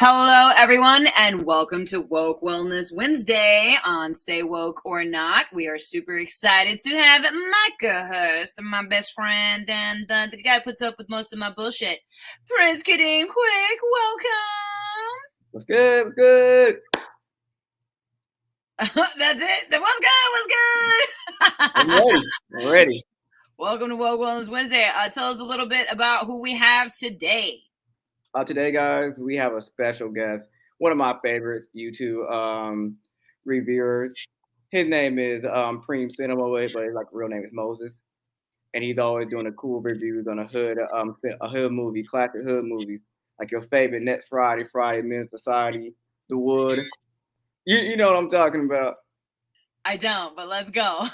Hello, everyone, and welcome to Woke Wellness Wednesday on Stay Woke or Not. We are super excited to have my co-host, my best friend, and the guy who puts up with most of my bullshit, Prince Kadeem. Quick, welcome. What's good? What's good? That's it. That was good. I'm ready. Welcome to Woke Wellness Wednesday. Tell us a little bit about who we have today. Today, guys, we have a special guest, one of my favorites YouTube reviewers. His name is Primm Cinema, but his real name is Moses, and he's always doing the cool reviews on a hood movie, classic hood movies, like your favorite Next Friday, Men's Society, The Wood. You know what I'm talking about. I don't, but let's go.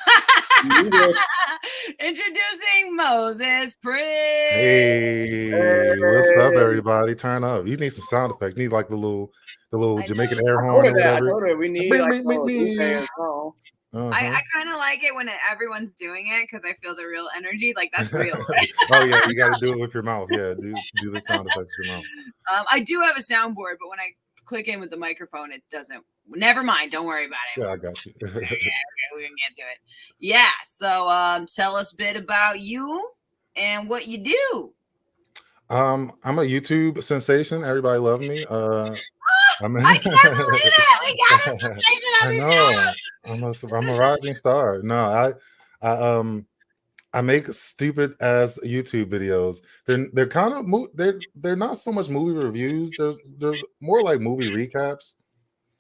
Introducing Moses Primm. Hey, what's up, everybody? Turn up. You need some sound effects. You need like the little Jamaican air horn or whatever. I told her we need I kind of like it when everyone's doing it because I feel the real energy. Like that's real. Right? Oh yeah, you got to do it with your mouth. Yeah, do the sound effects with your mouth. I do have a soundboard, but when I click in with the microphone, it doesn't. Never mind. Don't worry about it. Yeah, I got you. Okay, we can get to it. Yeah. So tell us a bit about you and what you do. I'm a YouTube sensation. Everybody loves me. I can't believe it. We got a sensation on the show. I'm a rising star. No, I make stupid ass YouTube videos. They're kind of they're not so much movie reviews. There's more like movie recaps,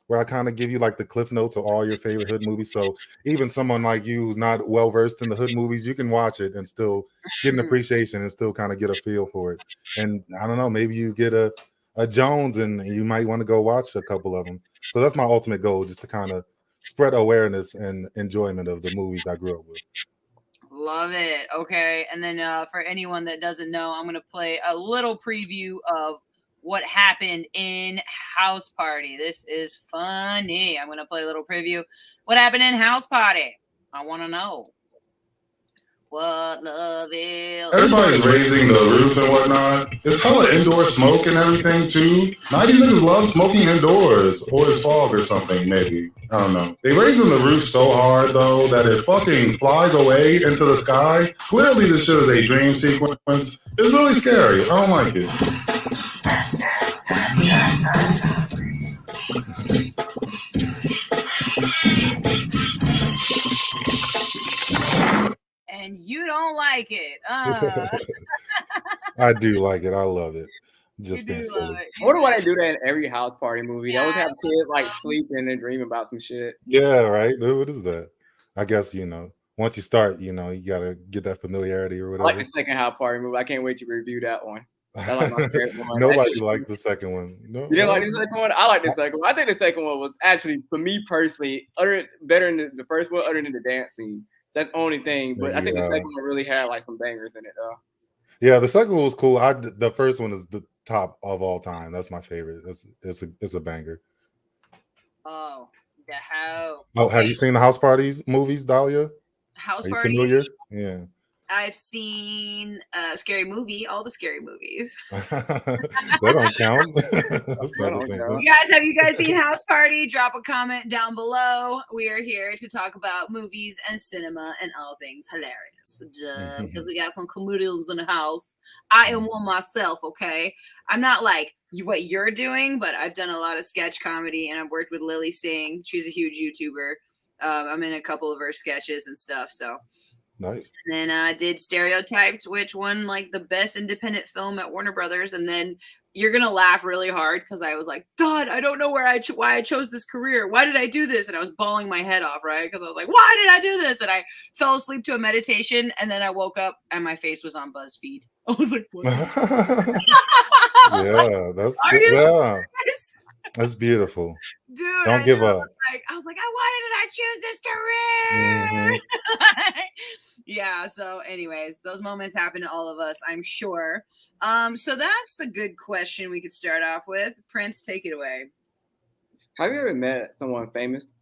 where I kind of give you like the cliff notes of all your favorite hood movies. So even someone like you who's not well versed in the hood movies, you can watch it and still get an appreciation and still kind of get a feel for it. And I don't know, maybe you get a Jones and you might want to go watch a couple of them. So that's my ultimate goal, just to kind of spread awareness and enjoyment of the movies I grew up with. Love it. Okay. And then for anyone that doesn't know, I'm going to play a little preview of what happened in House Party. This is funny. I'm going to play a little preview. What happened in House Party? I want to know. What love is. Everybody's raising the roof and whatnot. It's hella indoor smoke and everything too. 90s niggas love smoking indoors. Or it's fog or something, maybe. I don't know. They raising the roof so hard though that it fucking flies away into the sky. Clearly this shit is a dream sequence. It's really scary. I don't like it. And you don't like it. I do like it. I love it. Just being silly. I wonder why they do that in every house party movie. They always have kids like sleeping and dreaming about some shit. Yeah, right. What is that? I guess once you start, you gotta get that familiarity or whatever. I like the second house party movie. I can't wait to review that one. I like my favorite one. Nobody liked the second one. No, you didn't like the second one? I like the second one. I think the second one was actually, for me personally, better than the first one, other than the dance scene. That's the only thing. But I think the second one really had like some bangers in it, though. Yeah, the second one was cool. The first one is the top of all time. That's my favorite. It's a banger. Oh, the house. Oh, have you seen the House Parties movies, Dahlia? House Are you Party? familiar? Yeah. I've seen Scary Movie, all the Scary Movies. That don't count. That's not the same thing. Have you guys seen House Party? Drop a comment down below. We are here to talk about movies and cinema and all things hilarious. Because we got some comedians in the house. I am one myself, okay? I'm not like what you're doing, but I've done a lot of sketch comedy and I've worked with Lily Singh. She's a huge YouTuber. I'm in a couple of her sketches and stuff, so... Nice. And then I did Stereotyped, which won like the best independent film at Warner Brothers. And then you're gonna laugh really hard because I was like, God, I don't know why I chose this career. Why did I do this? And I was bawling my head off, right? Because I was like, why did I do this? And I fell asleep to a meditation, and then I woke up and my face was on BuzzFeed. I was like, what? That's beautiful. Dude, don't give up. I was like, why did I choose this career? Mm-hmm. Yeah. So anyways, those moments happen to all of us, I'm sure. So that's a good question we could start off with. Prince, take it away. Have you ever met someone famous?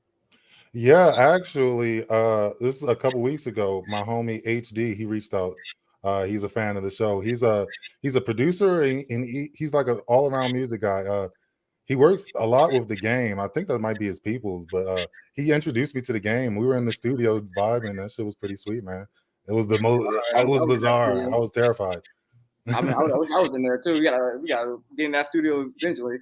Yeah, actually, this is a couple weeks ago. My homie HD, he reached out. He's a fan of the show. He's a producer and he's like an all-around music guy. he works a lot with the game. I think that might be his people's, but he introduced me to the game. We were in the studio vibing. That shit was pretty sweet, man. It was the most. It was bizarre. I was terrified. I mean, I was in there too. We gotta get in that studio eventually.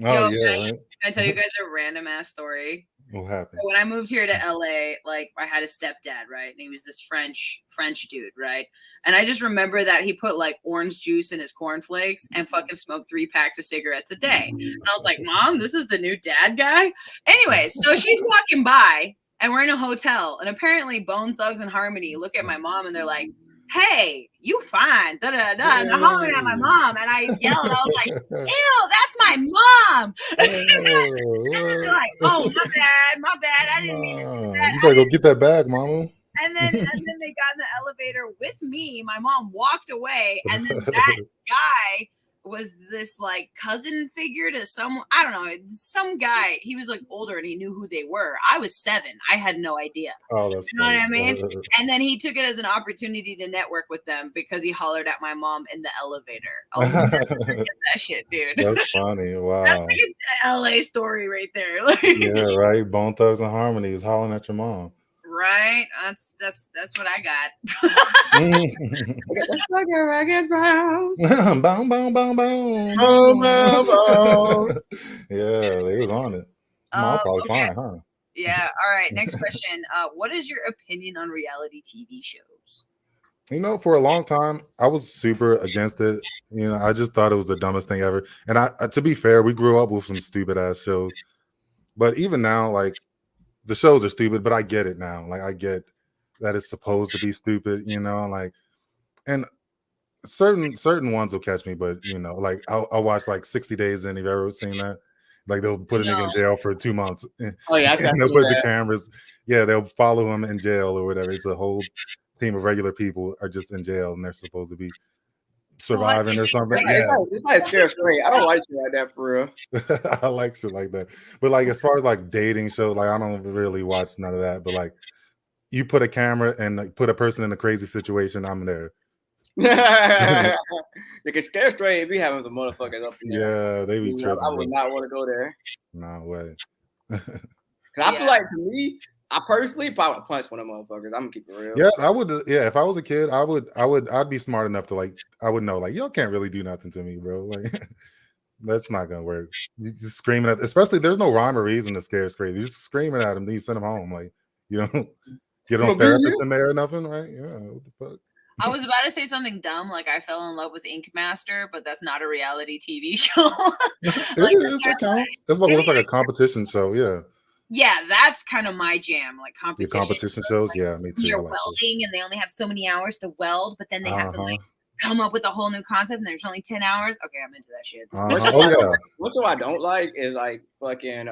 Oh Yo, yeah. Can I tell you guys a random ass story? What happened? So when I moved here to LA, like I had a stepdad, right? And he was this French dude, right? And I just remember that he put like orange juice in his cornflakes and fucking smoked 3 packs of cigarettes a day. And I was like, Mom, this is the new dad guy? Anyway, so she's walking by and we're in a hotel. And apparently Bone Thugs and Harmony look at my mom and they're like, hey, you fine, da da da. And I'm hollering at my mom, and I yelled. I was like, ew, that's my mom. They're like, oh, my bad. I didn't mean to do that. You better go get that bag, mama. And then they got in the elevator with me. My mom walked away, and then that guy was this like cousin figure to I don't know, some guy. He was like older and he knew who they were. I was 7. I had no idea. Oh, that's you know what I mean? And then he took it as an opportunity to network with them because he hollered at my mom in the elevator. I'll never forget that shit, dude. That's funny. Wow. That's like an LA story right there. Yeah, right. Bone Thugs and Harmony is hollering at your mom. Right? That's what I got. Let's look at Ragged Brown. Boom, boom, boom, boom. Boom, boom, boom. Yeah, they was on it. Mom probably fine, huh? Yeah. All right. Next question. What is your opinion on reality TV shows? You know, for a long time, I was super against it. You know, I just thought it was the dumbest thing ever. And I to be fair, we grew up with some stupid ass shows. But even now, like, the shows are stupid, but I get it now. Like, I get that it's supposed to be stupid, you know, like, and certain ones will catch me, but you know, like I'll watch like 60 Days In. Have you ever seen that? Like they'll put a nigga in jail for 2 months. Oh yeah, and they'll put the cameras. Yeah, they'll follow him in jail or whatever. It's a whole team of regular people are just in jail and they're supposed to be surviving or something. It's like scary straight. I don't like shit like that for real. I like shit like that. But like as far as like dating shows, like I don't really watch none of that. But like you put a camera and like, put a person in a crazy situation, I'm there. You can scare straight be having some motherfuckers up there. Yeah, they be tripping. I would not want to go there. No way. I feel like to me, I personally probably would punch one of them motherfuckers. I'm gonna keep it real. Yeah, I would. Yeah, if I was a kid, I'd be smart enough to like. I would know like y'all can't really do nothing to me, bro. Like that's not gonna work. You just screaming at, especially there's no rhyme or reason to scare crazy. You're just screaming at him, then you send him home. Like you don't get no therapist in there or nothing, right? Yeah, what the fuck. I was about to say something dumb, like I fell in love with Ink Master, but that's not a reality TV show. It counts. It's like a competition show, yeah. Yeah, that's kind of my jam, like competition. Your competition shows, like, yeah, me too. They're welding, and they only have so many hours to weld, but then they have to like come up with a whole new concept, and there's only 10 hours. Okay, I'm into that shit. What I don't like is like fucking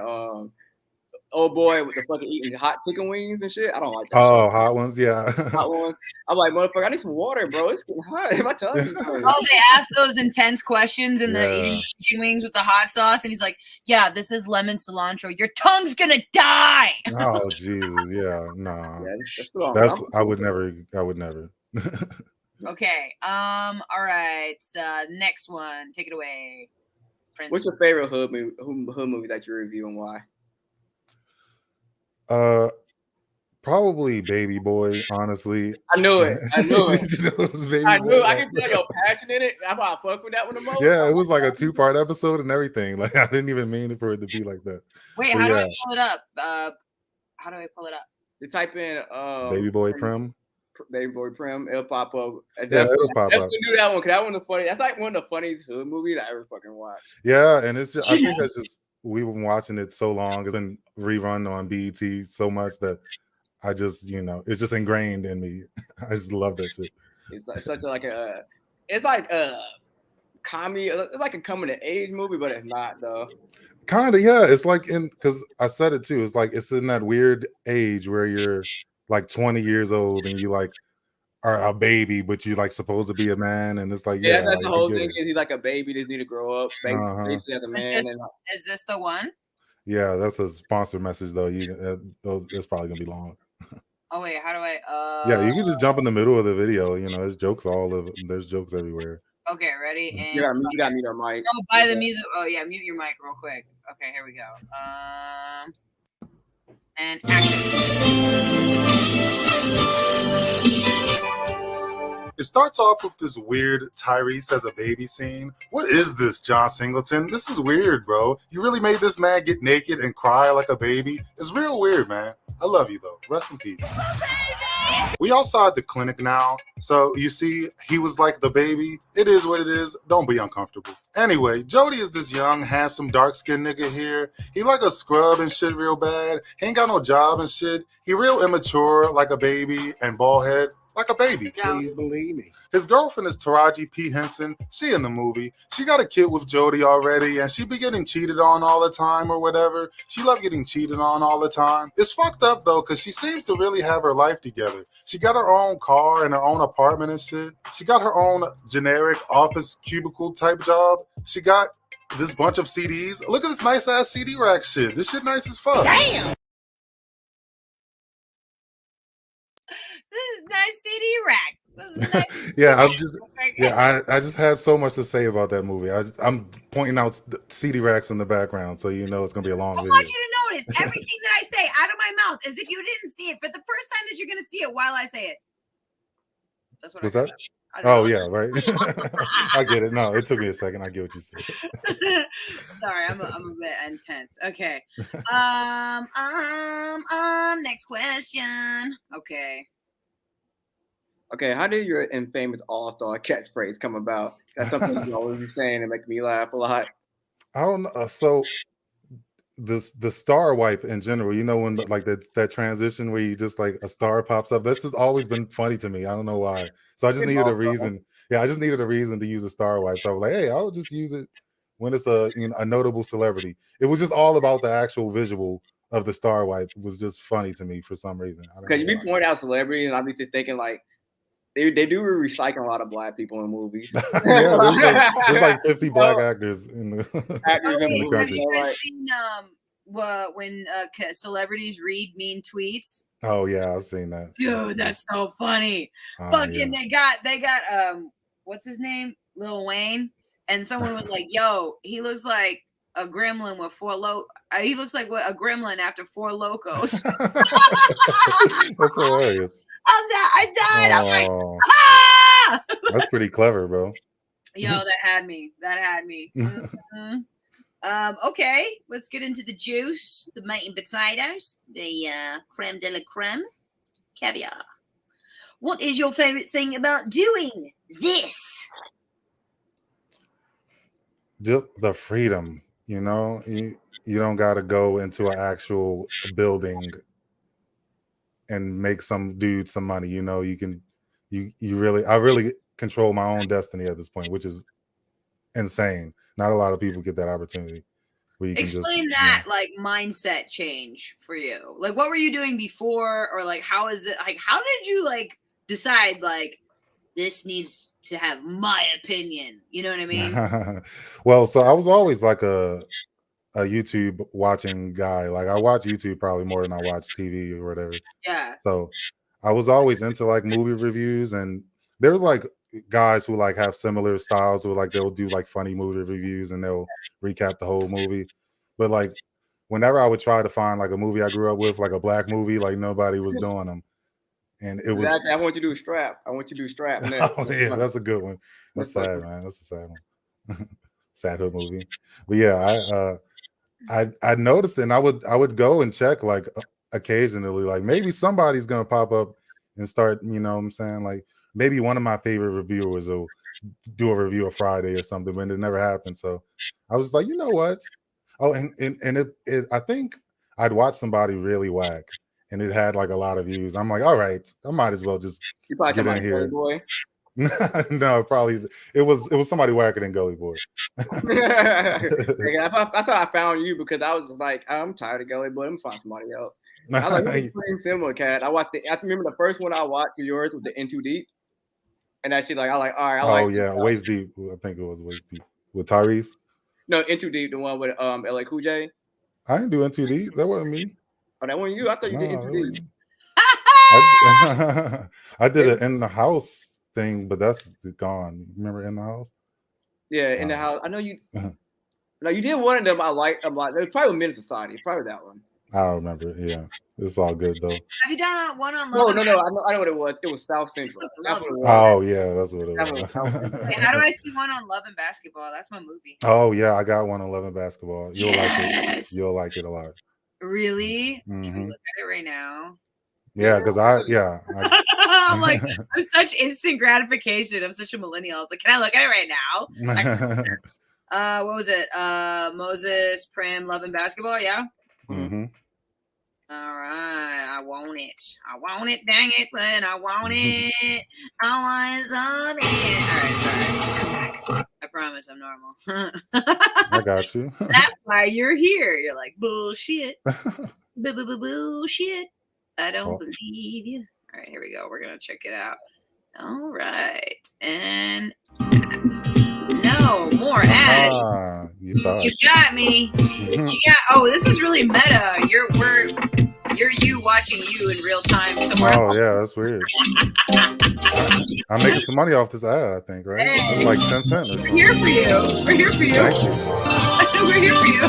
old boy with the fucking eating hot chicken wings and shit. I don't like that. Oh, shit. Hot ones, yeah. Hot ones. I'm like, motherfucker, I need some water, bro. It's getting hot. My tongue is hurt. Oh, they ask those intense questions in the eating chicken wings with the hot sauce, and he's like, "Yeah, this is lemon cilantro. Your tongue's gonna die." Oh, Jesus, yeah, nah. Yeah, that's I would never. Okay. All right. Next one. Take it away, Prince. What's your favorite hood movie that you review and why? Probably Baby Boy, honestly. I knew it. I knew it. I knew it. I can tell your passion in it. That's why I fuck with that one the most. Yeah, it was like a 2-part episode and everything. Like I didn't even mean for it to be like that. Wait, how do I pull it up? How do I pull it up? You type in Baby Boy Primm. Baby Boy Primm. It'll pop up. Yeah, it'll pop up. Do that one because that one the funny. That's like one of the funniest hood movies I ever fucking watched. Yeah, and it's just I think that's just we've been watching it so long. It's been rerun on BET so much that I just, you know, it's just ingrained in me. I just love that shit. It's like such it's like a comedy. It's like a coming of age movie, but it's not though. Kind of, yeah. It's like because I said it too. It's like it's in that weird age where you're like 20 years old and you like are a baby, but you like supposed to be a man, and it's like that's like, the whole thing. Is he's like a baby that need to grow up, basically as a man. Is this the one? Yeah, that's a sponsored message though. It's probably gonna be long. Oh wait, how do I? Yeah, you can just jump in the middle of the video. You know, there's jokes everywhere. Okay, ready? And You got mute your mic. oh, by the music. Oh yeah, mute your mic real quick. Okay, here we go. And action. It starts off with this weird Tyrese as a baby scene. What is this, John Singleton? This is weird, bro. You really made this man get naked and cry like a baby? It's real weird, man. I love you, though. Rest in peace. We outside the clinic now, so you see, he was like the baby. It is what it is. Don't be uncomfortable. Anyway, Jody is this young, handsome, dark-skinned nigga here. He like a scrub and shit real bad. He ain't got no job and shit. He real immature like a baby and bald head like a baby. Please believe me. His girlfriend is Taraji P. Henson. She in the movie. She got a kid with Jody already, and she be getting cheated on all the time or whatever. She love getting cheated on all the time. It's fucked up, though, because she seems to really have her life together. She got her own car and her own apartment and shit. She got her own generic office cubicle type job. She got this bunch of CDs. Look at this nice-ass CD rack shit. This shit nice as fuck. Damn. This is nice CD rack. This is nice. I just had so much to say about that movie. I'm pointing out CD racks in the background, so you know it's gonna be a long video. I want you to notice everything that I say out of my mouth as if you didn't see it for the first time that you're gonna see it while I say it. That's what was I that? Oh yeah, right. I get it. No, it took me a second. I get what you said. Sorry, I'm a bit intense. Okay. Next question. Okay. Okay, how did your infamous all-star catchphrase come about? That's something you always be saying and make me laugh a lot. I don't know. So the star wipe in general, you know, when like that transition where you just like a star pops up, this has always been funny to me. I don't know why. So I just needed a reason. Yeah, I just needed a reason to use a star wipe. So I was like, hey, I'll just use it when it's a notable celebrity. It was just all about the actual visual of the star wipe. It was just funny to me for some reason. Because you be pointing out celebrities, and I be just thinking like they do recycle a lot of black people in movies. Yeah, there's like 50 black actors in the country. Have you guys seen when celebrities read mean tweets? Oh yeah, I've seen that. Dude, that's so funny. Fucking yeah. they got what's his name? Lil Wayne. And someone was like, yo, he looks like a gremlin with he looks like a gremlin after 4 locos. That's hilarious. I died. I was like, ah! That's pretty clever, bro. Yo, that had me. Mm-hmm. Okay, let's get into the juice, the meat and potatoes, the creme de la creme, caviar. What is your favorite thing about doing this? Just the freedom, you know. You don't got to go into an actual building and make some dude some money. You know, I really control my own destiny at this point, which is insane. Not a lot of people get that opportunity. Explain that like mindset change for you. Like, what were you doing before, or like, how is it? Like, how did you like decide like this needs to have my opinion? You know what I mean? Well, so I was always like a YouTube watching guy. Like I watch YouTube probably more than I watch TV or whatever. Yeah. So I was always into like movie reviews, and there was like guys who like have similar styles who like they'll do like funny movie reviews and they'll recap the whole movie. But like whenever I would try to find like a movie I grew up with, like a black movie, like nobody was doing them. And it was I want you to do Strap. Oh yeah, that's a good one. That's sad, man. That's a sad one. Sad hood movie. But yeah, I noticed it, and I would go and check like occasionally, like maybe somebody's gonna pop up and start, you know what I'm saying? Like maybe one of my favorite reviewers will do a review of Friday or something, but it never happened. So I was like, you know what? Oh, and it I think I'd watch somebody really whack and it had like a lot of views. I'm like, all right, I might as well just get in here. Boy. No, probably it was somebody whacker than Gully Boy. I thought I found you because I was like, I'm tired of Gully Boy. I'm gonna find somebody else. I like similar cat. I remember the first one I watched of yours was the In Too Deep, and that shit like all right. Waist Deep. I think it was Waist Deep with Tyrese. No, In Too Deep, the one with LA Cool J. I didn't do In Too Deep. That wasn't me. Oh, that wasn't you. I thought you did In Too Deep. I did it in the house thing, but that's gone. Remember In the House? Yeah, In the House. I know you. No, you did one of them. I like. I'm like. It was probably Men's Society. Probably that one. I don't remember. Yeah, it's all good though. Have you done one on No, Love? no, no. I know what it was. It was South Central. That's what it was. Oh yeah, that's what it That was was. South Central. Wait, how do I see one on Love and Basketball? That's my movie. Oh yeah, I got one on Love and Basketball. You'll like it. Yes. You'll like it a lot. Really? Mhm. Can we look at it right now? Yeah, because I'm like, I'm such instant gratification. I'm such a millennial. I was like, can I look at it right now? What was it? Moses Primm, Love and Basketball. Yeah. Mhm. All right, I want it. I want it, dang it, but I want it. I want it. All right, sorry. I promise I'm normal. I got you. That's why you're here. You're like, bullshit. Bullshit. I don't believe you. All right, here we go. We're going to check it out. All right. And no more ads. You thought. You got me. You got. Oh, this is really meta. You're you watching you in real time somewhere. Oh yeah, that's weird. I'm making some money off this ad, I think, right? Hey. It's like 10 cents or something. We're here for you. We're here for you. Thank you. We're here for you.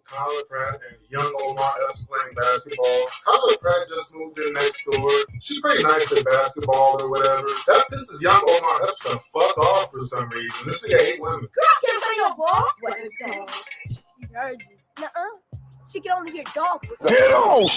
Kyla Pratt and young Omar Epps playing basketball. Kyla Pratt just moved in next door. She's pretty nice at basketball or whatever. That pisses young Omar Epps to fuck off for some reason. This nigga hate women. Girl can't play no ball. What is that? She heard you. Nuh-uh. She can only hear dog whistle. Get on!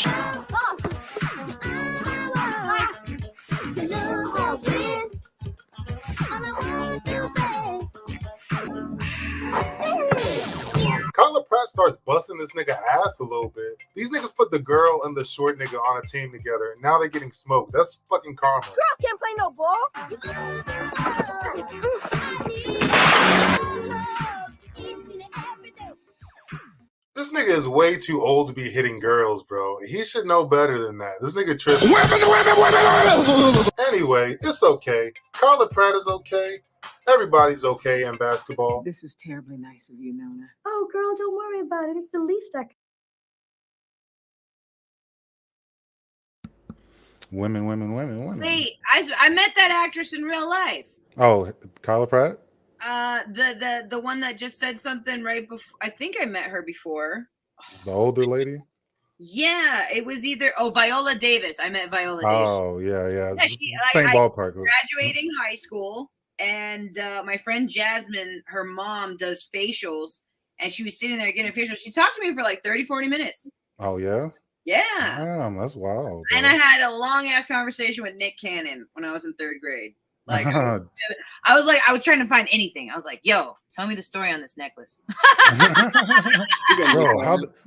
Kyla Pratt starts busting this nigga ass a little bit. These niggas put the girl and the short nigga on a team together, and now they're getting smoked. That's fucking karma. Girls can't play no ball. This nigga is way too old to be hitting girls, bro. He should know better than that. This nigga tripping. Women! Anyway, it's okay. Kyla Pratt is okay. Everybody's okay in basketball. This was terribly nice of you, Nona. Oh, girl, don't worry about it. It's the least I can. Women. Wait, I met that actress in real life. Oh, Kyla Pratt? The one that just said something right before. I think I met her before. The older lady? Yeah, it was either Viola Davis. I met Viola Davis. Oh, yeah. Same ballpark. Graduating high school, and my friend Jasmine, her mom does facials, and she was sitting there getting a facial. She talked to me for like 30, 40 minutes. Oh, yeah? Yeah. Damn, that's wild. Bro. And I had a long ass conversation with Nick Cannon when I was in 3rd grade. Like I was trying to find anything. I was like, yo, tell me the story on this necklace. Bro,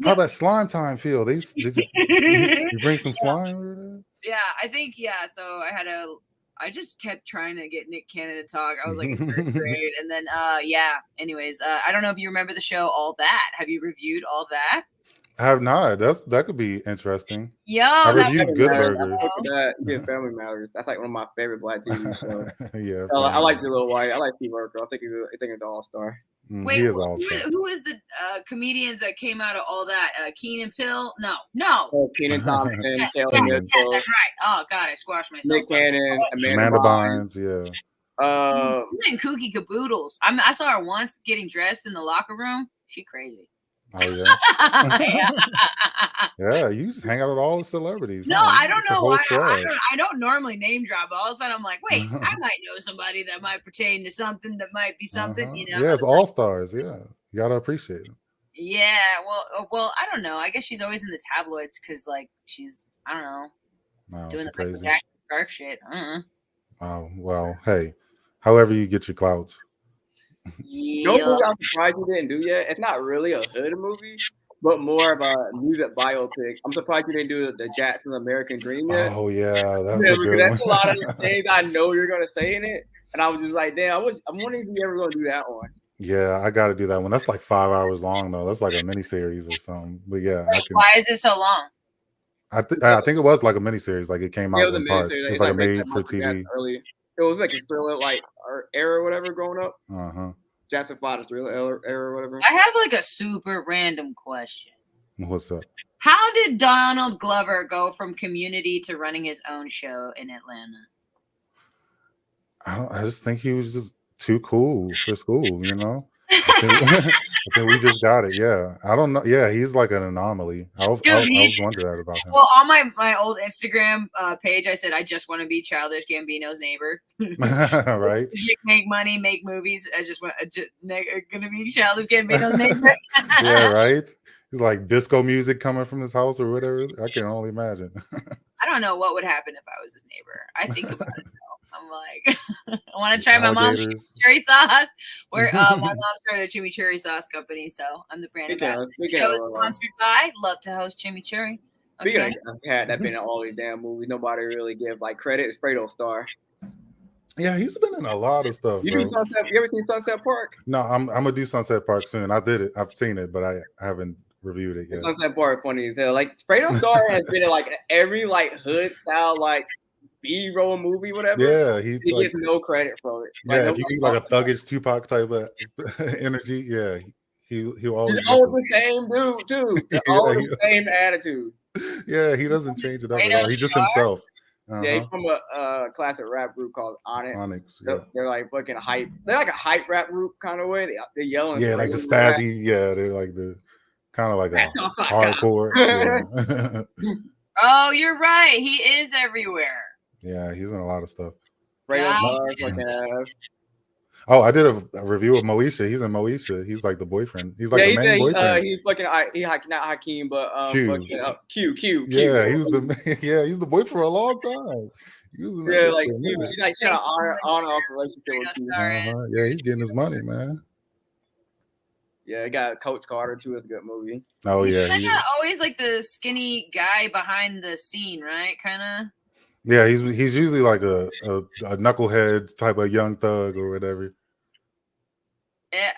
how that slime time feel? Did you bring some slime? Yeah, I think, so I just kept trying to get Nick Cannon to talk. I was like in 3rd grade. And then anyways, I don't know if you remember the show All That. Have you reviewed All That? I have not. That could be interesting. Yo, I reviewed Good Burger. Yeah, Family Matters. That's like one of my favorite Black TV shows. Yeah, I like the little white. I like Steve Urkel. I think he's an all-star. Wait, he is all-star. Who is the comedians that came out of All That? Keenan Pill? No. Oh, Kenan Thompson, Kelly Yes, that's right. Oh God, I squashed myself. Nick Cannon, Amanda Bynes, yeah. And Kooky Caboodles. I saw her once getting dressed in the locker room. She crazy. Oh yeah. Yeah, you just hang out with all the celebrities. No, I don't know why. I don't normally name drop, but all of a sudden I'm like, wait, I might know somebody that might pertain to something that might be something, you know. Yeah, it's all stars. Yeah, you gotta appreciate them. Yeah, well, I don't know. I guess she's always in the tabloids because, like, she's I don't know, doing the Michael Jackson scarf shit. Oh well, hey, however you get your clouds. Yeah. No movie I'm surprised you didn't do yet. It's not really a hood movie, but more of a music biopic. I'm surprised you didn't do the Jackson American Dream yet. Oh yeah, that's a good that's a lot of the things I know you're gonna say in it, and I was just like, damn, I'm wondering if you ever gonna do that one. Yeah, I got to do that one. That's like 5 hours long though. That's like a miniseries or something. But yeah, why is it so long? I think it was like a miniseries. Like it came out in parts. It was like a made for TV. It was like a thriller, like era or whatever growing up. Uh-huh. Jackson 5 thriller era or whatever. I have like a super random question. What's up? How did Donald Glover go from Community to running his own show in Atlanta? I just think he was just too cool for school, you know. I think we just got it. Yeah, I don't know. Yeah, he's like an anomaly. I was wondering that about him. Well, on my old Instagram page, I said I just want to be Childish Gambino's neighbor. Right? Make money, make movies. I just want gonna be Childish Gambino's neighbor. Yeah, right. He's like disco music coming from his house or whatever. I can only imagine. I don't know what would happen if I was his neighbor. I think about it though. I'm like, I want to try my mom's chimichurri sauce. Where my mom started a chimichurri sauce company, so I'm the brand ambassador. The show is sponsored by. Love to host chimichurri. Speaking of had that been in all these damn movies, nobody really give like credit. It's Fredo Star. Yeah, he's been in a lot of stuff. You ever seen Sunset Park? No, I'm gonna do Sunset Park soon. I did it. I've seen it, but I haven't reviewed it yet. Sunset Park funny as hell. Like Fredo Star has been in like every like hood style like B-roll movie, whatever. Yeah, he like, gets no credit for it. Like, yeah, if you need like a thuggish Tupac type of energy, yeah, he'll always. He's always the same dude too. Always the same attitude. Yeah, he doesn't change it up at all. He's just himself. Yeah, he's from a classic rap group called Onyx. Yeah. They're like fucking hype. They're like a hype rap group kind of way. They're yelling. Yeah, like the spazzy. Yeah, they're like the kind of like a hardcore. Yeah. Oh, you're right. He is everywhere. Yeah, he's in a lot of stuff. Oh, I did a review of Moesha. He's in Moesha. He's like the boyfriend. He's like the main boyfriend. He's fucking not Hakeem, but Q. Yeah, he was the boy for a long time. He's like trying to honor off relationship with Q. Yeah, he's getting his money, man. Yeah, he got Coach Carter too. It's a good movie. Oh yeah, he's always like the skinny guy behind the scene, right? Kind of. Yeah, he's usually like a knucklehead type of young thug or whatever. Yeah.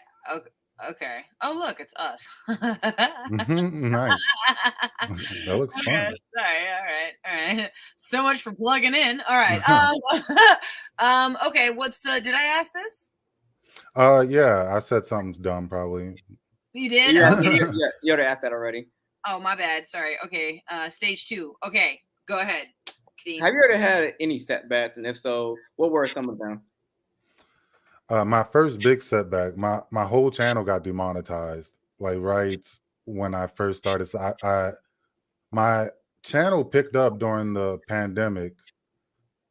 Okay. Oh, look, it's us. Nice. That looks fun. Sorry. All right. So much for plugging in. All right. Okay. What's? Did I ask this? Yeah, I said something's dumb. Probably. You did? Yeah, you already asked that already. Oh, my bad. Sorry. Okay. Stage 2. Okay. Go ahead. Have you ever had any setbacks, and if so, what were some of them? My first big setback, my whole channel got demonetized, like right when I first started. So my channel picked up during the pandemic,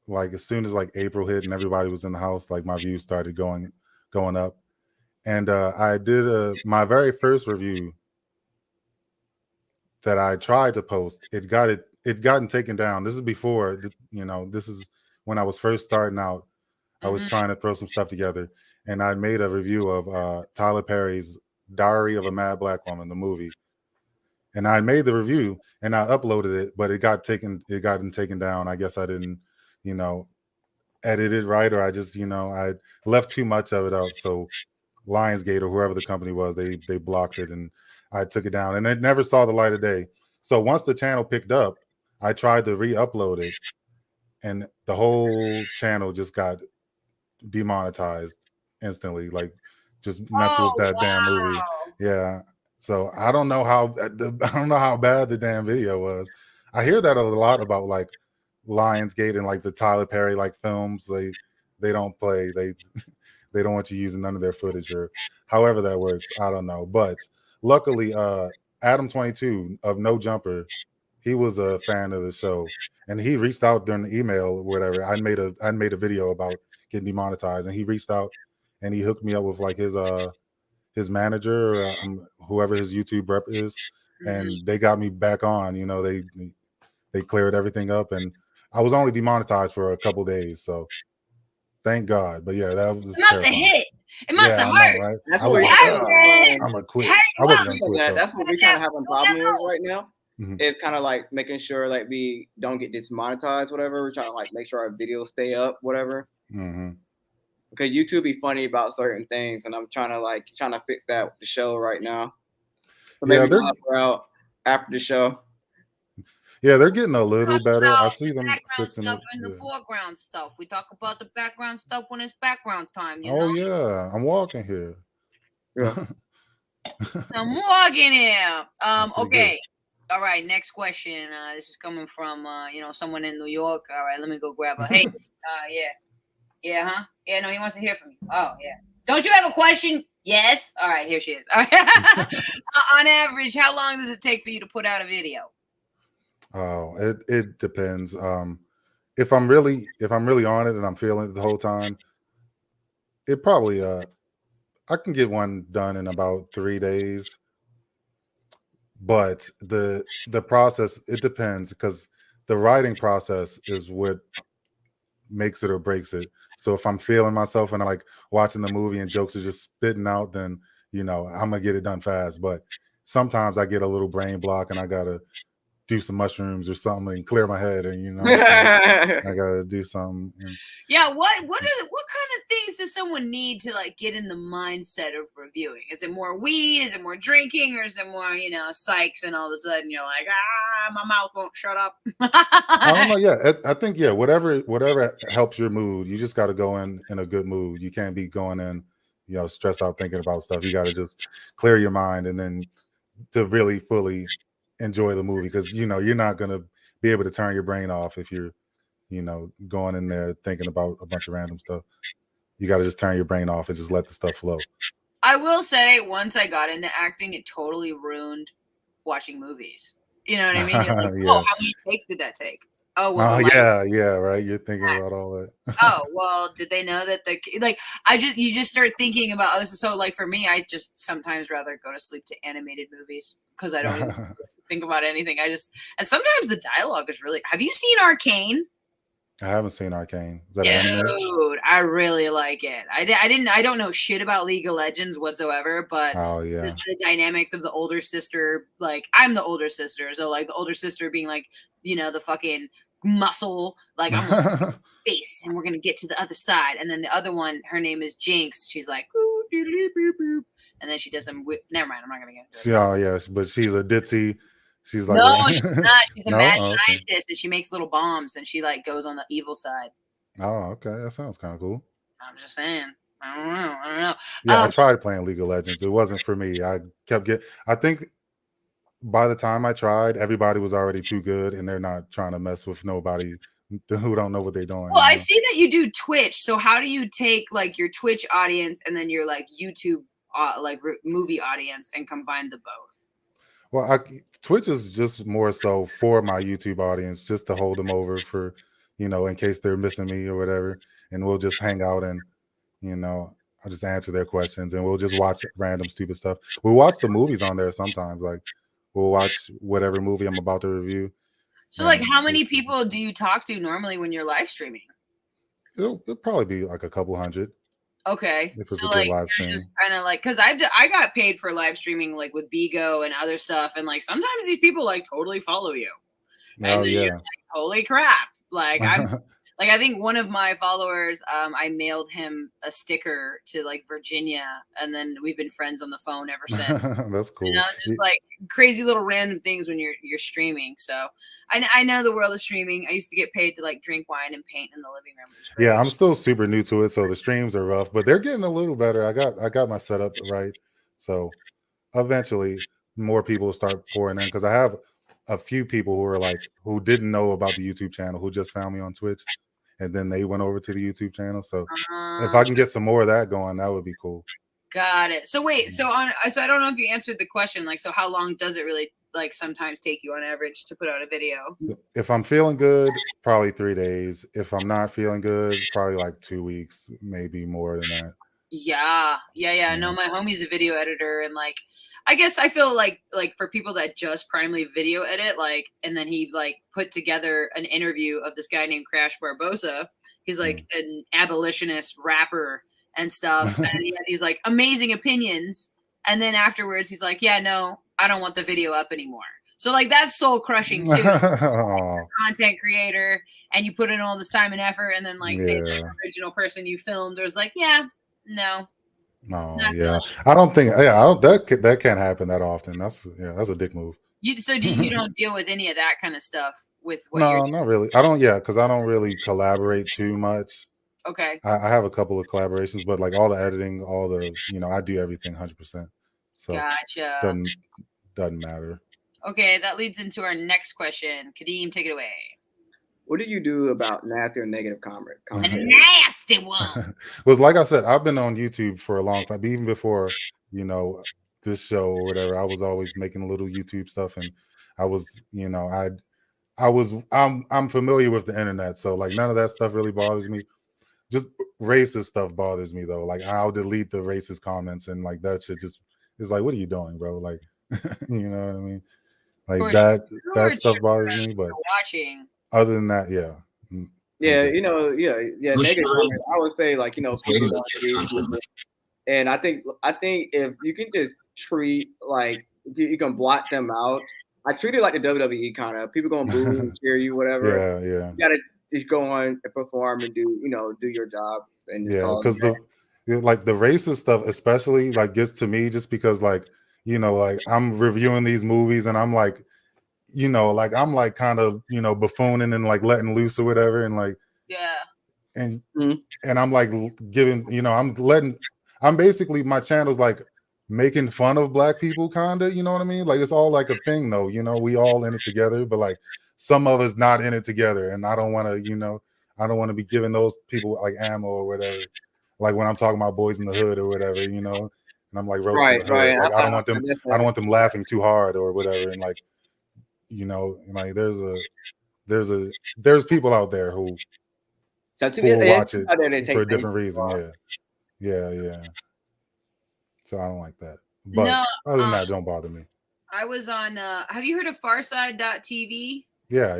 like as soon as like April hit and everybody was in the house, like my views started going up. And I did my very first review that I tried to post. It gotten taken down. This is before, this is when I was first starting out. I was trying to throw some stuff together, and I made a review of Tyler Perry's Diary of a Mad Black Woman, the movie. And I made the review and I uploaded it, but it gotten taken down. I guess I didn't, edit it right, or I just, I left too much of it out. So Lionsgate or whoever the company was, they blocked it, and I took it down, and it never saw the light of day. So once the channel picked up, I tried to re-upload it, and the whole channel just got demonetized instantly, like just messing with that damn movie. Yeah. So I don't know how bad the damn video was. I hear that a lot about like Lionsgate and like the Tyler Perry like films. They don't play. They don't want you using none of their footage or however that works. I don't know. But luckily, Adam22 of No Jumper, he was a fan of the show, and he reached out during the email or whatever. I made a video about getting demonetized, and he reached out and he hooked me up with like his manager or whoever his YouTube rep is, and they got me back on. They cleared everything up, and I was only demonetized for a couple days, so thank God. But yeah, that was it must have hit. It must have hurt. Right? That's I'm gonna quit. I wasn't gonna quit. That's what we kind of have a problem with right now. It's kind of like making sure like we don't get demonetized, whatever. We're trying to like make sure our videos stay up, whatever. Because YouTube be funny about certain things, and I'm trying to fix that with the show right now. So maybe we'll out after the show. Yeah, they're getting a little better. I see them fixing stuff it. And the foreground stuff. We talk about the background stuff when it's background time. Yeah, I'm walking here. Yeah. I'm walking here. That's pretty Okay. All right, next question. This is coming from someone in New York. All right, let me go grab a hey. Yeah. Yeah, huh? Yeah, no, he wants to hear from you. Oh, yeah. Don't you have a question? Yes. All right, here she is. All right. On average, how long does it take for you to put out a video? Oh, it depends. If I'm really on it and I'm feeling it the whole time, it probably I can get one done in about 3 days. But the process, it depends, because the writing process is what makes it or breaks it. So if I'm feeling myself and I'm like watching the movie and jokes are just spitting out, then I'm gonna get it done fast. But sometimes I get a little brain block and I gotta do some mushrooms or something and clear my head, and I gotta do something. And, yeah, what kind of things does someone need to like get in the mindset of reviewing? Is it more weed? Is it more drinking? Or is it more, psychs, and all of a sudden you're like, my mouth won't shut up? I don't know. Yeah, I think whatever helps your mood. You just got to go in a good mood. You can't be going in, stressed out thinking about stuff. You got to just clear your mind, and then to really fully enjoy the movie, because you're not gonna be able to turn your brain off if you're going in there thinking about a bunch of random stuff. You got to just turn your brain off and just let the stuff flow. I will say, once I got into acting, it totally ruined watching movies. You know what I mean? You're like, Yeah. how many takes did that take? Oh, well, yeah, right. You're thinking about all that. Oh, well, did they know that you just start thinking about this. So like for me, I just sometimes rather go to sleep to animated movies because I don't even think about anything. And sometimes the dialogue is really. Have you seen Arcane? I haven't seen Arcane. Is that anime? Dude, I really like it. I don't know shit about League of Legends whatsoever, but just the dynamics of the older sister. Like, I'm the older sister, so like the older sister being like, the fucking muscle. Like, I'm like, face, and we're gonna get to the other side. And then the other one, her name is Jinx. She's like, ooh, and then she does some. Never mind, I'm not gonna get into it. Oh yeah, but she's a ditzy. She's like, no, she's not. She's a mad okay. scientist, and she makes little bombs, and she like goes on the evil side. Oh, okay, that sounds kind of cool. I'm just saying. I don't know. Yeah, I tried playing League of Legends. It wasn't for me. I think by the time I tried, everybody was already too good, and they're not trying to mess with nobody who don't know what they're doing. Well, I see that you do Twitch. So how do you take like your Twitch audience and then your like YouTube movie audience and combine the both? Well, Twitch is just more so for my YouTube audience, just to hold them over for, in case they're missing me or whatever. And we'll just hang out and, I'll just answer their questions, and we'll just watch random stupid stuff. We'll watch the movies on there sometimes. Like, we'll watch whatever movie I'm about to review. So, like, how many people do you talk to normally when you're live streaming? It'll probably be like a couple hundred. Okay, if it's so a good like live you're stream. just kind of like, because I got paid for live streaming like with Bigo and other stuff, and like sometimes these people like totally follow you, and then you're like, holy crap! Like I'm like, I think one of my followers, I mailed him a sticker to like Virginia, and then we've been friends on the phone ever since. That's cool. Just like crazy little random things when you're streaming. So I know the world of streaming. I used to get paid to like drink wine and paint in the living room. Yeah, I'm still super new to it, so the streams are rough, but they're getting a little better. I got my setup right, so eventually more people will start pouring in, because I have a few people who didn't know about the YouTube channel, who just found me on Twitch, and then they went over to the YouTube channel. So if I can get some more of that going, that would be cool. Got it. So wait, so I don't know if you answered the question. Like, so how long does it really like sometimes take you on average to put out a video? If I'm feeling good, probably 3 days. If I'm not feeling good, probably like 2 weeks, maybe more than that. Yeah. No, my homie's a video editor, and like, I guess I feel like for people that just primarily video edit, like, and then he like put together an interview of this guy named Crash Barbosa. He's like an abolitionist rapper and stuff, and he had these like amazing opinions, and then afterwards he's like, yeah, no, I don't want the video up anymore. So like that's soul crushing too. Content creator, and you put in all this time and effort, and then like say the original person you filmed was like, yeah, no. No, yeah, I don't think, that can't happen that often. That's a dick move. You don't deal with any of that kind of stuff with what no, not really. I don't, because I don't really collaborate too much. Okay. I have a couple of collaborations, but like all the editing, all the, I do everything 100%. So Gotcha. doesn't matter. Okay, that leads into our next question. Kadeem, take it away. What do you do about nasty or negative comment? A nasty one. Well, like I said, I've been on YouTube for a long time, even before this show or whatever. I was always making little YouTube stuff, and I was, I'm familiar with the internet, so like none of that stuff really bothers me. Just racist stuff bothers me though. Like I'll delete the racist comments, and like that shit just is like, what are you doing, bro? Like, you know what I mean? Like that stuff bothers me, but watching. Other than that, yeah. Yeah, negative comments. I would say like, people don't engage with it. And I think if you can just treat like you can block them out. I treat it like the WWE kind of people gonna boo and cheer you, whatever. Yeah. You gotta just go on and perform and do your job. And because the racist stuff especially like gets to me just because like like I'm reviewing these movies and I'm like like I'm like kind of buffooning and like letting loose or whatever and like and I'm like giving I'm basically my channel's like making fun of black people kind of, you know what I mean? Like it's all like a thing though, we all in it together, but like some of us not in it together, and I don't want to I don't want to be giving those people like ammo or whatever, like when I'm talking about boys in the hood or whatever, and I'm like roasting the hood. Like I don't want them laughing too hard or whatever, and like like there's people out there who will watch it for a different reason. Yeah. So I don't like that. But other than that, don't bother me. I was on have you heard of Farside.tv? Yeah.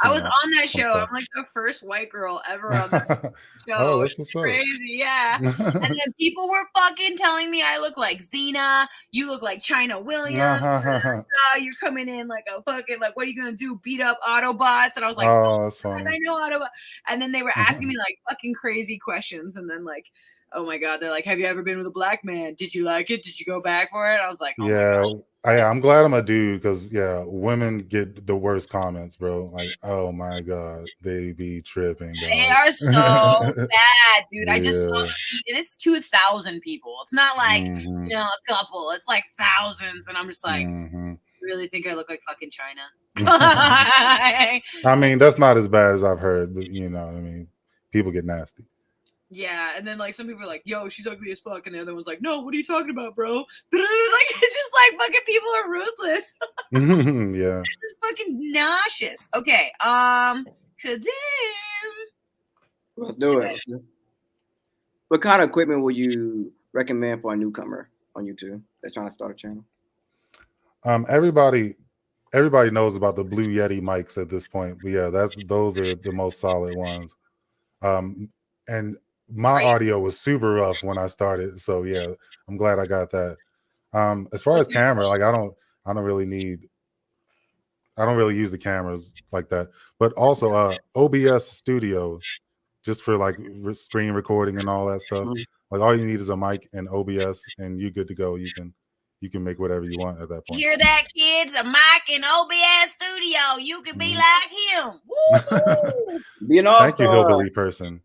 I was on that show. I'm like the first white girl ever on that show. Oh, that's what's crazy, yeah. And then people were fucking telling me I look like Xena. You look like China Williams. You're coming in like a fucking what are you gonna do? Beat up Autobots? And I was like, oh, that's funny. I know Autobots. And then they were asking me like fucking crazy questions, and then like, oh my god, they're like, have you ever been with a black man? Did you like it? Did you go back for it? I was like, oh yeah. I'm glad I'm a dude because women get the worst comments, bro. Like, oh my god, they be tripping. Dog. They are so bad, dude. I just saw and it's 2,000 people. It's not like a couple. It's like thousands, and I'm just like, you really think I look like fucking China? I mean, that's not as bad as I've heard, but I mean, people get nasty. Yeah, and then like some people are like, "Yo, she's ugly as fuck," and the other one's like, "No, what are you talking about, bro?" Like it's just like fucking people are ruthless. Yeah, it's just fucking nauseous. Okay, Kadeem, let's do it. What kind of equipment would you recommend for a newcomer on YouTube that's trying to start a channel? Everybody knows about the Blue Yeti mics at this point, but yeah, those are the most solid ones. And my audio was super rough when I started, so yeah, I'm glad I got that. As far as camera, like I don't really use the cameras like that, but also OBS Studio, just for like screen recording and all that stuff. Like all you need is a mic and OBS, and you're good to go. You can make whatever you want at that point. Hear that, kids? A mic and OBS Studio. You can be like him. Woo! Thank you, hillbilly person.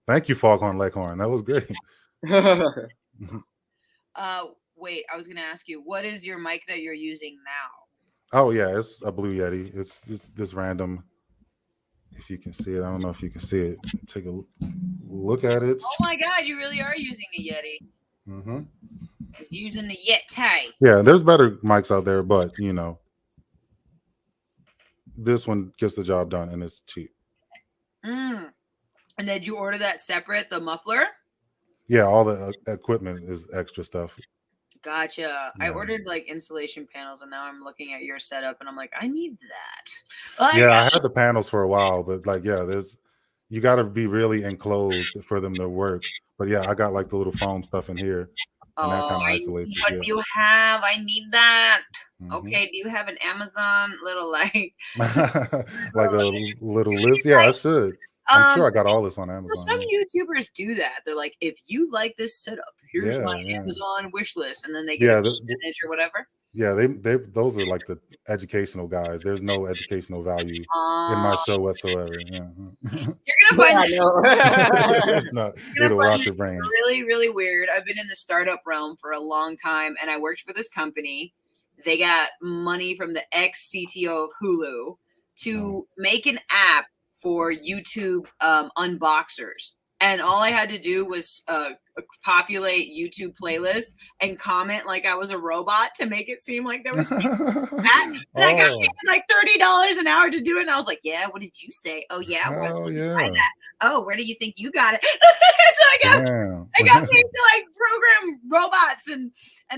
Thank you, Foghorn Leghorn. That was great. Wait, I was gonna ask you, what is your mic that you're using now? Oh yeah, it's a Blue Yeti. It's just this random. If you can see it, I don't know if you can see it. Take a look at it. Oh my god, you really are using a Yeti. He's using the Yeti. Yeah, there's better mics out there, but this one gets the job done and it's cheap. And did you order that separate, the muffler? Yeah, all the equipment is extra stuff. Gotcha. Yeah. I ordered like installation panels, and now I'm looking at your setup, and I'm like, I need that. I had the panels for a while, but like, you got to be really enclosed for them to work. But yeah, I got like the little foam stuff in here, and that kind of isolates it. What do you have? I need that. Okay, do you have an Amazon little like like a little list? Yeah, I should. I'm sure I got all this on Amazon. Some YouTubers do that. They're like, if you like this setup, here's my Amazon wish list, and then they get a percentage or whatever. Yeah, they those are like the educational guys. There's no educational value in my show whatsoever. Yeah. You're You're gonna find I this know. It's not. You're It'll gonna find rock your this brain. really, really weird. I've been in the startup realm for a long time, and I worked for this company. They got money from the ex-CTO of Hulu to make an app for YouTube unboxers. And all I had to do was populate YouTube playlists and comment like I was a robot to make it seem like there was that. And I got paid like $30 an hour to do it. And I was like, yeah, what did you say? Oh, yeah. Where Hell did you find yeah. that? Oh, where do you think you got it? So I got paid to like program robots. And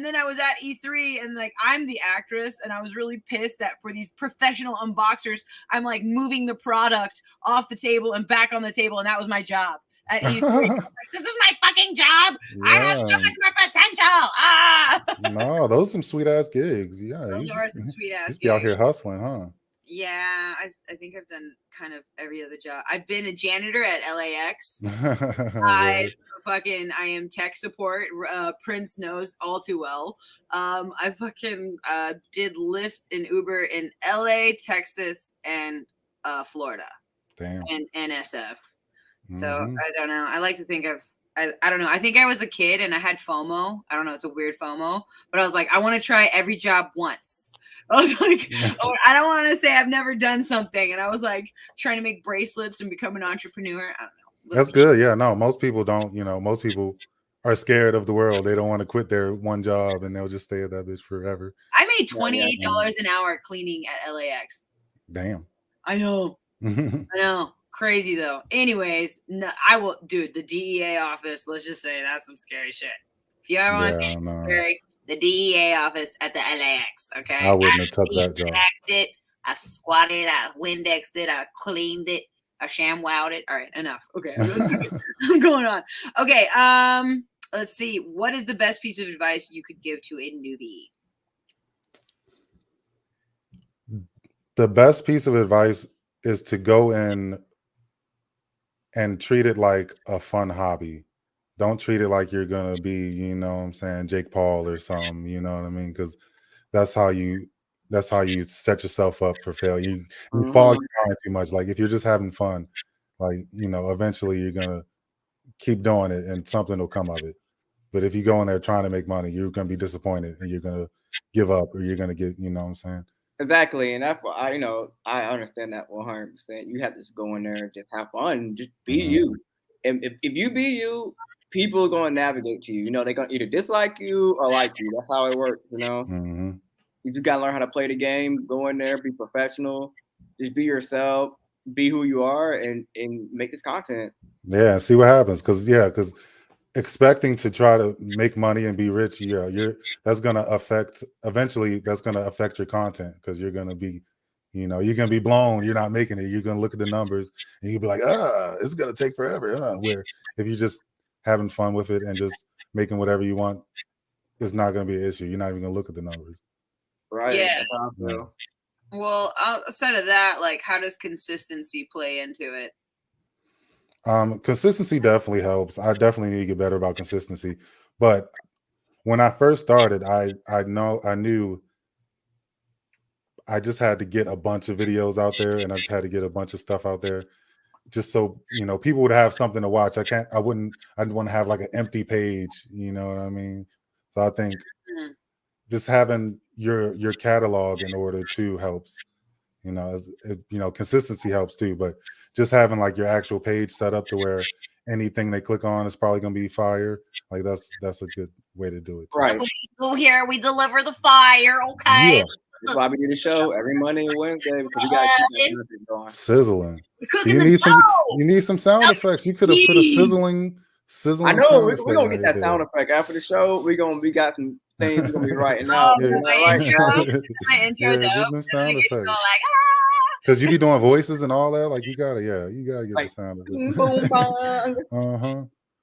then I was at E3 and like I'm the actress. And I was really pissed that for these professional unboxers, I'm like moving the product off the table and back on the table. And that was my job. At E3. Like, this is my fucking job. I have so much more potential. No, those are some sweet ass gigs. Yeah, Those are some sweet ass gigs. Be out here hustling, huh? Yeah, I think I've done kind of every other job. I've been a janitor at LAX. I am tech support. Prince knows all too well. I fucking did Lyft and Uber in LA, Texas, and Florida. Damn. And NSF. So I don't know. I like to think I don't know. I think I was a kid and I had FOMO. I don't know. It's a weird FOMO, but I was like, I want to try every job once. I was like, oh, I don't want to say I've never done something. And I was like trying to make bracelets and become an entrepreneur. I don't know. That's good. Yeah, no, most people don't, most people are scared of the world. They don't want to quit their one job and they'll just stay at that bitch forever. I made $28 an hour cleaning at LAX. Damn. I know. I know. Crazy though. Anyways, no, I will, dude. The DEA office. Let's just say that's some scary shit. If you ever want to see scary, the DEA office at the LAX. Okay, I wouldn't have took that job. It. I squatted. I Windexed it. I cleaned it. I ShamWowed it. All right, enough. Okay, I'm going on. Okay. Let's see. What is the best piece of advice you could give to a newbie? The best piece of advice is to go in and treat it like a fun hobby. Don't treat it like you're gonna be, what I'm saying, Jake Paul or something, you know what I mean? Because that's how you set yourself up for failure. You fall behind too much. Like if you're just having fun, like, eventually you're gonna keep doing it and something will come of it. But if you go in there trying to make money, you're gonna be disappointed and you're gonna give up or you're gonna get, what I'm saying? Exactly, and that's why I understand that 100%. You have to just go in there and just have fun, just be you. And if you be you, people are going to navigate to you. They're going to either dislike you or like you. That's how it works. You just got to learn how to play the game. Go in there, be professional, just be yourself, be who you are, and make this content. Yeah, see what happens. Because expecting to try to make money and be rich, that's gonna affect your content because you're gonna be, you're gonna be blown. You're not making it. You're gonna look at the numbers and you'll be like, it's gonna take forever. Where if you're just having fun with it and just making whatever you want, it's not gonna be an issue. You're not even gonna look at the numbers. Right. Yeah. Yeah. Well, outside of that, like, how does consistency play into it? Consistency definitely helps. I definitely need to get better about consistency. But when I first started, I knew I just had to get a bunch of videos out there and I just had to get a bunch of stuff out there just so, people would have something to watch. I didn't want to have like an empty page, you know what I mean? So I think just having your catalog in order too helps. Consistency helps too, but just having like your actual page set up to where anything they click on is probably gonna be fire. Like that's a good way to do it too. Right. So here we deliver the fire, okay? Yeah. That's why we do the show every Monday and Wednesday because we got to keep that going. Sizzling. So you need some sound effects. You could have put a sizzling. I know we're gonna get that sound effect after the show. We got some things we're gonna be writing out. My intro though. Sound effects. Because you be doing voices and all that, like you gotta get the sound effects.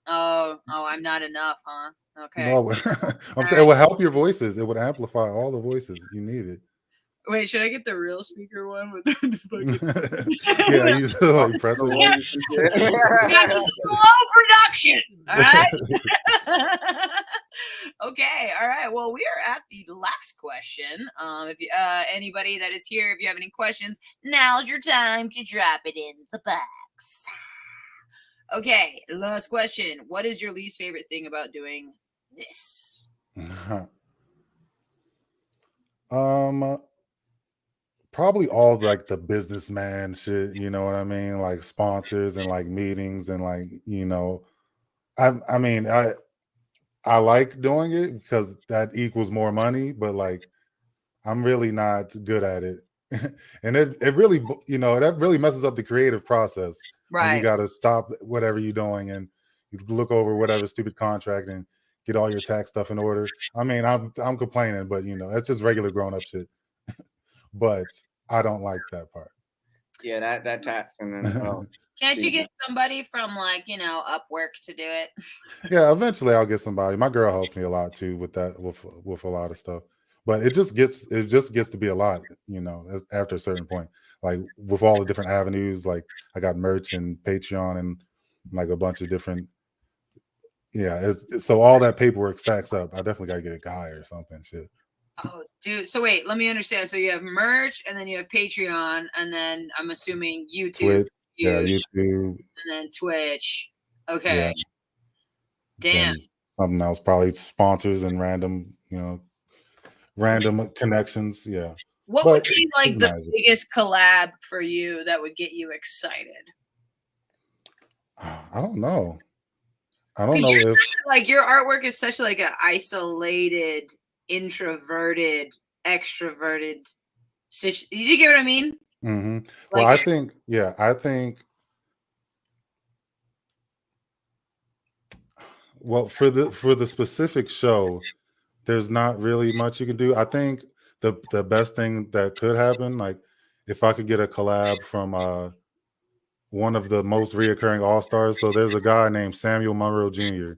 Oh, I'm not enough, huh? Okay. No, I'm saying it will help your voices. It would amplify all the voices you needed. Wait, should I get the real speaker one with the fucking? Yeah, you should like press it. Slow production. All right. Okay. All right. Well, we are at the last question. If you, anybody that is here, if you have any questions, now's your time to drop it in the box. Okay, last question. What is your least favorite thing about doing this? Probably all like the businessman shit, you know what I mean? Like sponsors and like meetings and like, I mean, I like doing it because that equals more money, but like I'm really not good at it. And it really, that really messes up the creative process when you Right. got to stop whatever you're doing and you look over whatever stupid contract and get all your tax stuff in order. I mean, I'm complaining, but that's just regular grown up shit. But I don't like that part. Yeah, that tax and then Can't you get somebody from like, Upwork to do it? Yeah, eventually I'll get somebody. My girl helps me a lot too with that, with a lot of stuff. But it just gets to be a lot, after a certain point. Like with all the different avenues, like I got merch and Patreon and like a bunch of different. Yeah, so all that paperwork stacks up. I definitely got to get a guy or something. Shit. Oh, dude. So wait, let me understand. So you have merch, and then you have Patreon, and then I'm assuming YouTube, Twitch, yeah, and YouTube, then Twitch. Okay. yeah. Damn. Then something else, probably sponsors and random connections. Yeah. What would But be like the imagine. biggest collab for you that would get you excited? I don't know. I don't know if like your artwork is such like an isolated, introverted, extroverted. Did you get what I mean? Mm-hmm. Like, Well, I think. Well, for the specific show, there's not really much you can do. I think the best thing that could happen, like if I could get a collab from one of the most reoccurring all stars. So there's a guy named Samuel Monroe Jr.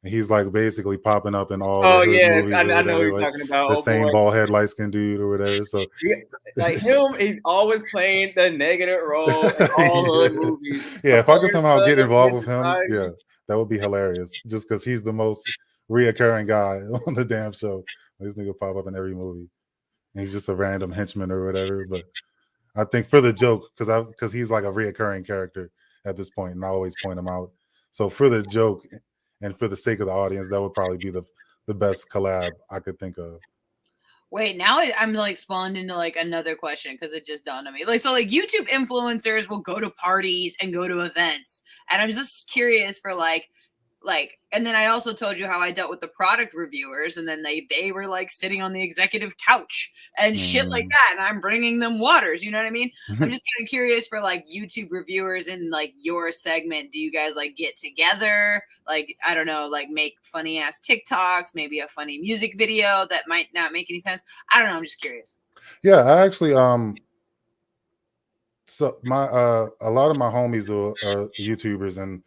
and he's like basically popping up in all the Oh hood yes, movies or I know what whatever, you're like talking about. the Oh same boy, bald head light skinned dude or whatever. So like him, he's always playing the negative role in all hood movies. Yeah, if I could somehow get America, involved Menace with him, Society. yeah, that would be hilarious. Just because he's the most reoccurring guy on the damn show. This nigga pop up in every movie, and he's just a random henchman or whatever. But I think for the joke, because he's like a reoccurring character at this point, and I always point him out. So for the joke and for the sake of the audience, that would probably be the best collab I could think of. Wait, now I'm like spawned into like another question because it just dawned on me. Like, so like YouTube influencers will go to parties and go to events, and I'm just curious for like, and then I also told you how I dealt with the product reviewers, and then they were like sitting on the executive couch and shit like that, and I'm bringing them waters. You know what I mean? I'm just kind of curious for like YouTube reviewers in like your segment. Do you guys like get together? Like, I don't know, like make funny ass TikToks, maybe a funny music video that might not make any sense. I don't know. I'm just curious. Yeah, I actually so my a lot of my homies are YouTubers, and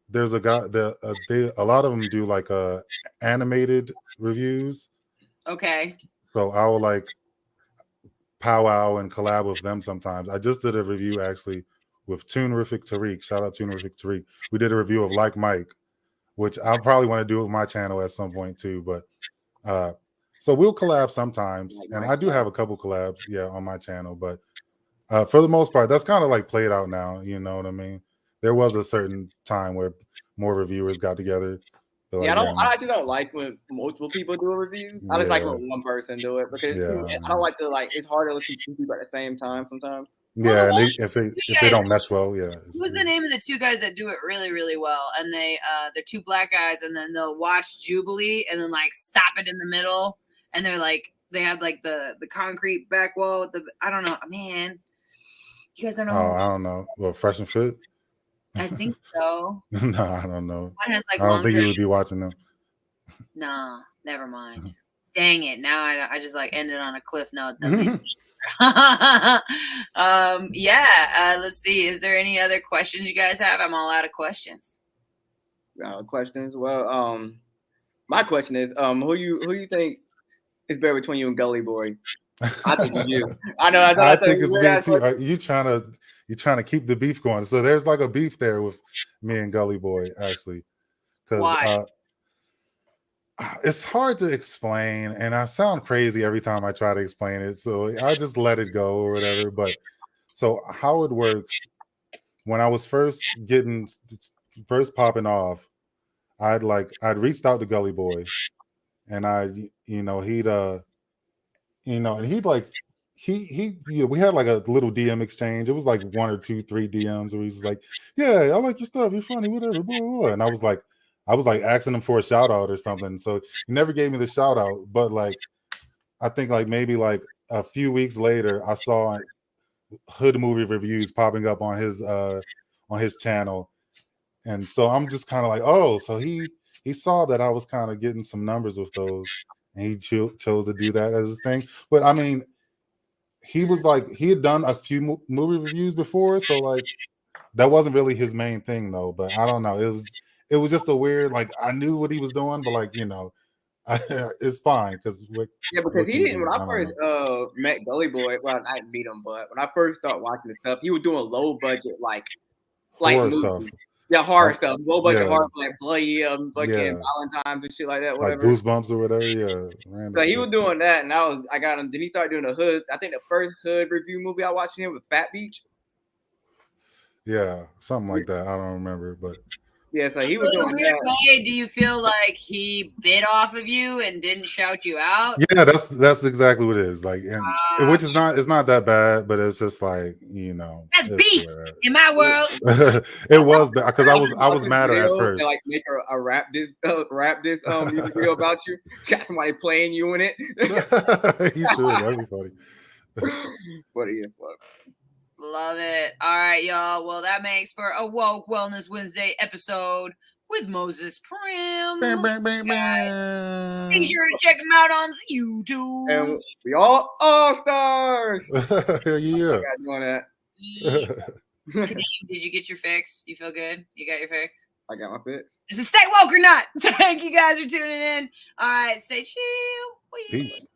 there's a guy that a lot of them do like animated reviews. Okay. So I will like powwow and collab with them sometimes. I just did a review actually with Tunerific Tariq. Shout out Tunerific Tariq. We did a review of Like Mike, which I probably want to do with my channel at some point too. But so we'll collab sometimes, and I do have a couple collabs, yeah, on my channel. But for the most part, that's kind of like played out now. You know what I mean? There was a certain time where more reviewers got together. Yeah, I actually don't like when multiple people do a review. I just like when one person do it because I don't like to it's hard to listen to two people at the same time sometimes. Yeah, and if they don't mesh well, yeah. Who's the name of the two guys that do it really, really well? And they're two black guys, and then they'll watch Jubilee and then like stop it in the middle, and they're like they have like the concrete back wall with I don't know, man. You guys don't know? Oh, I don't know. Well, Fresh and Fit. I think so. No, I don't know. One has like I don't think you would be watching them. Nah, never mind. Dang it! Now I just like ended on a cliff note. Yeah. Let's see. Is there any other questions you guys have? I'm all out of questions. Questions? Well, my question is, who you think is better between you and Gully Boy? I think you. I know. I think it's me too. You trying to keep the beef going. So there's like a beef there with me and Gully Boy actually, because it's hard to explain, and I sound crazy every time I try to explain it. So I just let it go or whatever. But so how it works when I was first popping off, I'd reached out to Gully Boy, and we had like a little DM exchange. It was like 1 or 2, 3 DMs where he's just like, yeah, I like your stuff, you're funny, whatever, blah, blah, blah. And I was like asking him for a shout out or something. So he never gave me the shout out, but like I think like maybe like a few weeks later, I saw hood movie reviews popping up on his channel. And so I'm just kind of like, oh, so he saw that I was kind of getting some numbers with those, and he chose to do that as his thing. But I mean, he had done a few movie reviews before, so like that wasn't really his main thing though. But I don't know, it was just a weird, like, I knew what he was doing, but like, it's fine because because he didn't. When I first met Gully Boy, well, I didn't meet him, but when I first started watching the stuff, he was doing low budget like horror movies. stuff. Yeah, horror stuff. Low budget horror, like bloody, fucking Yeah. Valentine's and shit like that. Like Whatever. Goosebumps or whatever. Yeah. So he was doing that, and I got him. Then he started doing the hood. I think the first hood review movie I watched him was Fat Beach. Yeah, something like that. I don't remember, but yeah, so he was doing that. Way, do you feel like he bit off of you and didn't shout you out? Yeah, that's exactly what it is. Like, and which is not that bad, but it's just like, that's beef in my world. It was because I was mad at first. And like make a rap this music video about you. Got somebody playing you in it. You should. That'd be funny. Funny as fuck. Love it. All right, y'all. Well, that makes for a Woke Wellness Wednesday episode with Moses Primm. Make sure to check him out on YouTube. And we all stars. Yeah. Doing that. Kadeem, did you get your fix? You feel good? You got your fix? I got my fix. Is it stay woke or not? Thank you guys for tuning in. All right, stay chill. Peace.